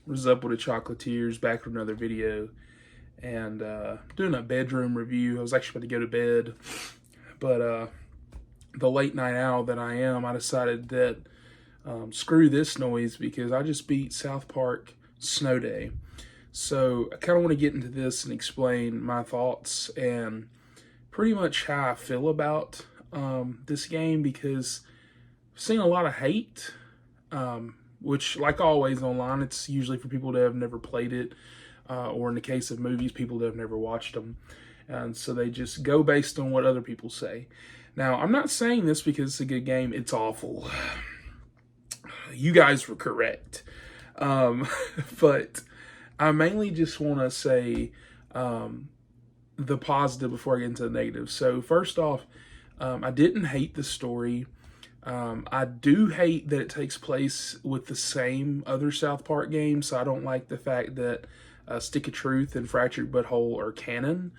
Was up with the Chocolatiers, back with another video, and doing a bedroom review. I was actually about to go to bed, but the late night owl that I am, I decided that screw this noise because I just beat South Park Snow Day. So I kind of want to get into this and explain my thoughts and pretty much how I feel about this game, because I've seen a lot of hate. Which, like always online, it's usually for people that have never played it, or in the case of movies, people that have never watched them. And so they just go based on what other people say. Now, I'm not saying this because it's a good game. It's awful. You guys were correct. But I mainly just want to say the positive before I get into the negative. So first off, I didn't hate the story. I do hate that it takes place with the same other South Park games, so I don't like the fact that Stick of Truth and Fractured But Whole are canon.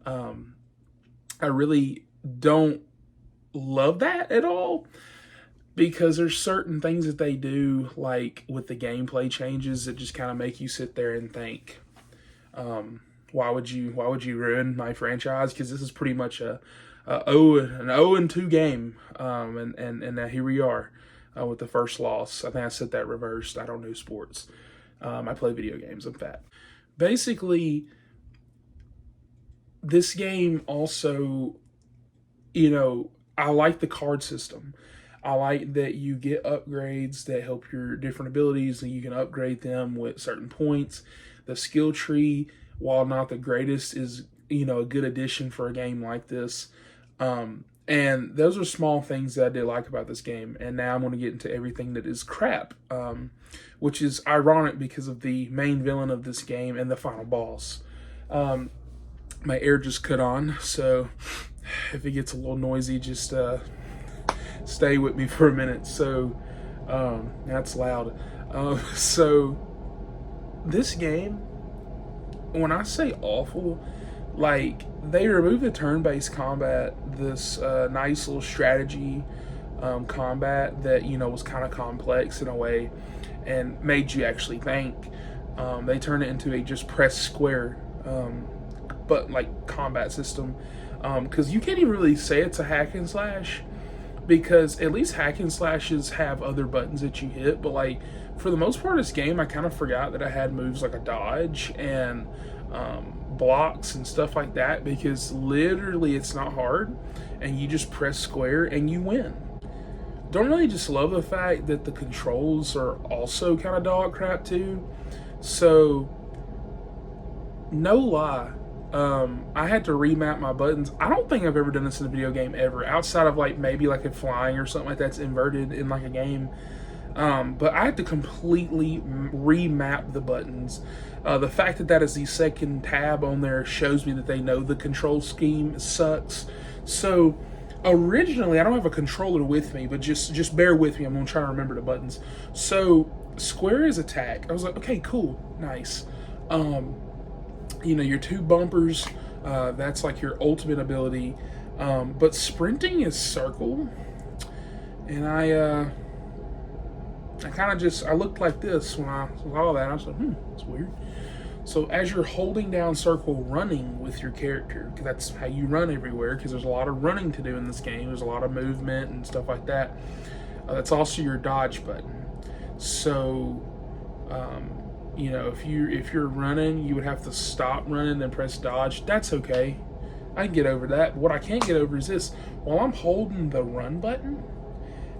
I really don't love that at all, because there's certain things that they do, like with the gameplay changes, that just kind of make you sit there and think, why would you ruin my franchise? Because this is pretty much an 0-2 game, and now here we are with the first loss. I think I said that reversed. I don't know sports. I play video games. I'm fat. Basically, this game also, I like the card system. I like that you get upgrades that help your different abilities, and you can upgrade them with certain points. The skill tree, while not the greatest, is a good addition for a game like this. And those are small things that I did like about this game. And now I'm going to get into everything that is crap, which is ironic because of the main villain of this game and the final boss. My air just cut on, so if it gets a little noisy, just stay with me for a minute. So that's loud. So this game, when I say awful, like, they removed the turn-based combat, this nice little strategy combat that, was kind of complex in a way and made you actually think. They turned it into a just press square, but like combat system. Because you can't even really say it's a hack and slash, because at least hack and slashes have other buttons that you hit. But like, for the most part of this game, I kind of forgot that I had moves like a dodge and blocks and stuff like that, because literally it's not hard and you just press square and you win. Don't really just love the fact that the controls are also kind of dog crap too. So no lie, I had to remap my buttons. I don't think I've ever done this in a video game ever, outside of like maybe like a flying or something like that's inverted in like a game. But I had to completely remap the buttons. The fact that that is the second tab on there shows me that they know the control scheme sucks. So originally, I don't have a controller with me, but just bear with me. I'm going to try to remember the buttons. So square is attack. I was like, okay, cool, nice. Your two bumpers, that's like your ultimate ability. But sprinting is circle. And I looked like this when I saw that. I was like, that's weird. So as you're holding down circle, running with your character, because that's how you run everywhere, because there's a lot of running to do in this game. There's a lot of movement and stuff like that. That's also your dodge button. So, if you're running, you would have to stop running, then press dodge. That's okay. I can get over that. But what I can't get over is this. While I'm holding the run button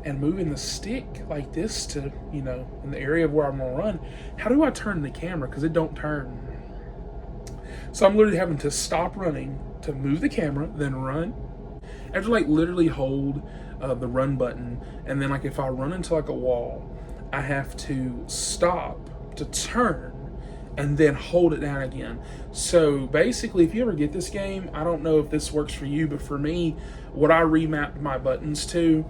and moving the stick like this to, in the area of where I'm gonna run, how do I turn the camera? Because it don't turn. So I'm literally having to stop running to move the camera, then run. I have to like literally hold the run button, and then like if I run into like a wall, I have to stop to turn and then hold it down again. So basically, if you ever get this game, I don't know if this works for you, but for me, what I remapped my buttons to,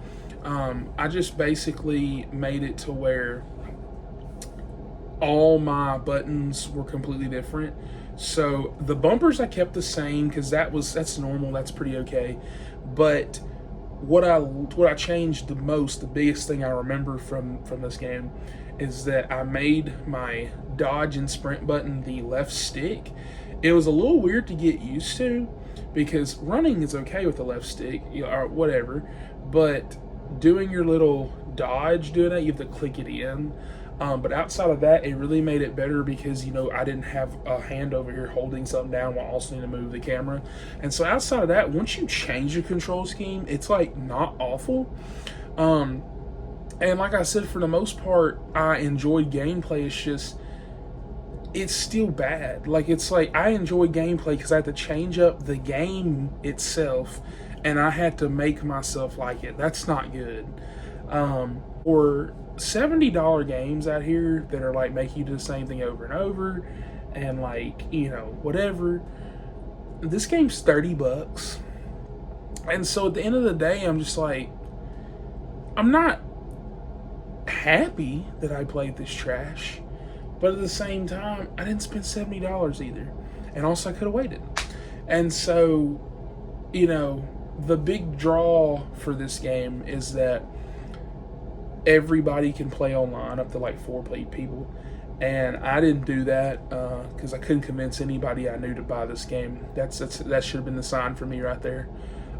I just basically made it to where all my buttons were completely different. So the bumpers I kept the same, because that's normal, that's pretty okay. But what I changed the most, the biggest thing I remember from this game, is that I made my dodge and sprint button the left stick. It was a little weird to get used to because running is okay with the left stick, or whatever, but doing your little dodge, doing that, you have to click it in. But outside of that, it really made it better because, I didn't have a hand over here holding something down while also need to move the camera. And so outside of that, once you change your control scheme, it's like not awful. And like I said, for the most part, I enjoyed gameplay. It's still bad. Like, it's like I enjoy gameplay because I had to change up the game itself and I had to make myself like it. That's not good. Or $70 games out here that are like making you do the same thing over and over and like, whatever. This game's $30. And so at the end of the day, I'm just like, I'm not happy that I played this trash, but at the same time, I didn't spend $70 either. And also I could have waited. And so, the big draw for this game is that everybody can play online up to like 4 people, and I didn't do that because I couldn't convince anybody I knew to buy this game. That should have been the sign for me right there.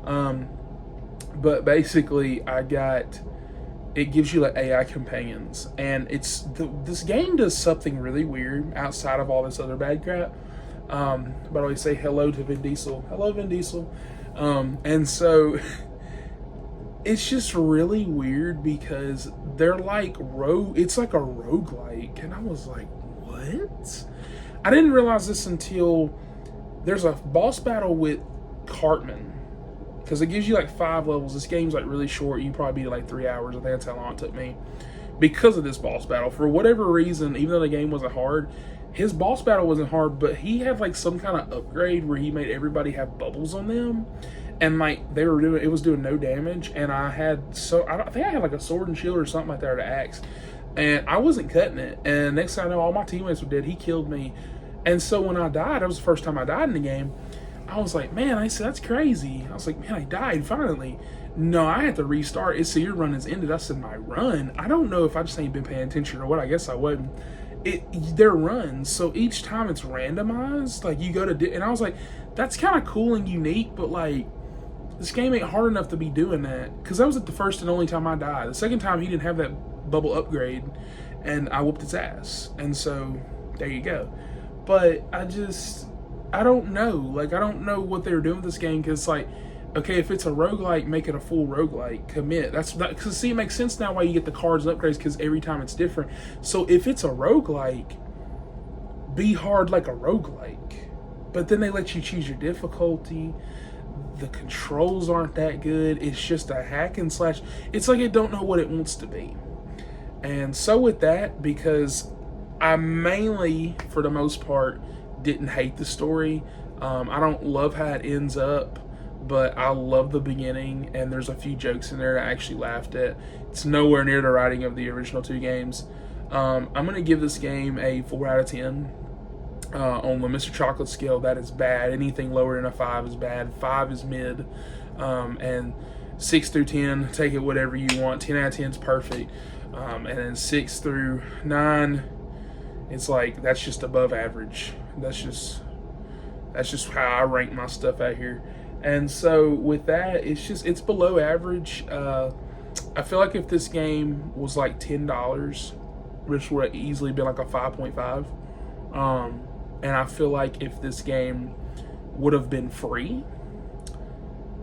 But basically, it gives you like AI companions, and this game does something really weird outside of all this other bad crap. But I always say hello to Vin Diesel. Hello, Vin Diesel. And so it's just really weird because they're like it's like a roguelike. And I was like, what? I didn't realize this until there's a boss battle with Cartman. Because it gives you like 5 levels. This game's like really short. You probably beat it like 3 hours. I think that's how long it took me. Because of this boss battle. For whatever reason, even though the game wasn't hard, his boss battle wasn't hard, but he had like some kind of upgrade where he made everybody have bubbles on them. And like it was doing no damage. And I think I had like a sword and shield or something like that, or the axe. And I wasn't cutting it. And next thing I know, all my teammates were dead. He killed me. And so when I died, that was the first time I died in the game. I was like, man, I said, that's crazy. I was like, man, I died finally. No, I had to restart. It said your run has ended. I said, my run? I don't know if I just ain't been paying attention or what. I guess I wasn't. They're runs, so each time it's randomized. Like you go to, and I was like, that's kind of cool and unique, but like this game ain't hard enough to be doing that. Because that was like the first and only time I died. The second time he didn't have that bubble upgrade, and I whooped his ass. And so there you go. But I don't know. Like, I don't know what they were doing with this game, because, like, okay, if it's a roguelike, make it a full roguelike. Commit. Because, see, it makes sense now why you get the cards and upgrades, because every time it's different. So, if it's a roguelike, be hard like a roguelike. But then they let you choose your difficulty. The controls aren't that good. It's just a hack and slash. It's like it don't know what it wants to be. And so with that, because I mainly, for the most part, didn't hate the story. I don't love how it ends up, but I love the beginning, and there's a few jokes in there that I actually laughed at. It's nowhere near the writing of the original 2 games. I'm going to give this game a 4 out of 10. On the Mr. Chocolate scale, that is bad. Anything lower than a 5 is bad. 5 is mid. And 6 through 10, take it whatever you want. 10 out of 10 is perfect. And then 6 through 9, it's like, that's just above average. That's just how I rank my stuff out here. And so with that, it's below average. I feel like if this game was like $10, which would have easily been like a 5.5. And I feel like if this game would have been free,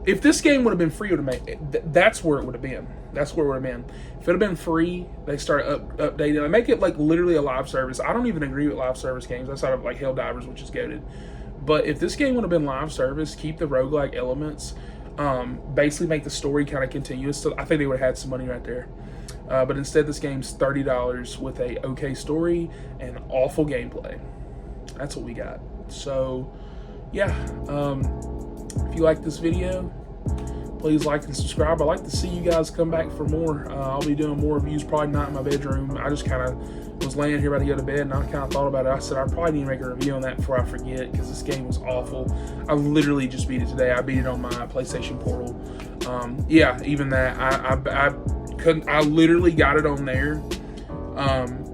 it would have made, that's where it would have been. That's where it would have been. If it had been free, they started updating it. Make it like literally a live service. I don't even agree with live service games outside of like Helldivers, which is goated. But if this game would have been live service, keep the roguelike elements, basically make the story kind of continuous, so I think they would have had some money right there. But instead, this game's $30 with a okay story and awful gameplay. That's what we got. So, yeah. If you like this video, please like and subscribe. I'd like to see you guys come back for more. I'll be doing more reviews, probably not in my bedroom. I just kind of was laying here about to go to bed, and I kind of thought about it. I said I probably need to make a review on that before I forget, because this game was awful. I literally just beat it today. I beat it on my PlayStation Portal. Yeah, even that. I literally got it on there.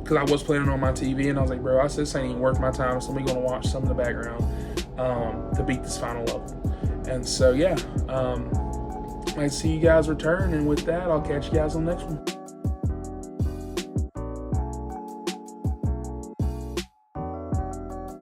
because I was playing it on my TV, and I was like, bro, I said this ain't even worth my time, so I'm gonna watch some in the background to beat this final level. And so yeah, I see you guys return, and with that, I'll catch you guys on the next one.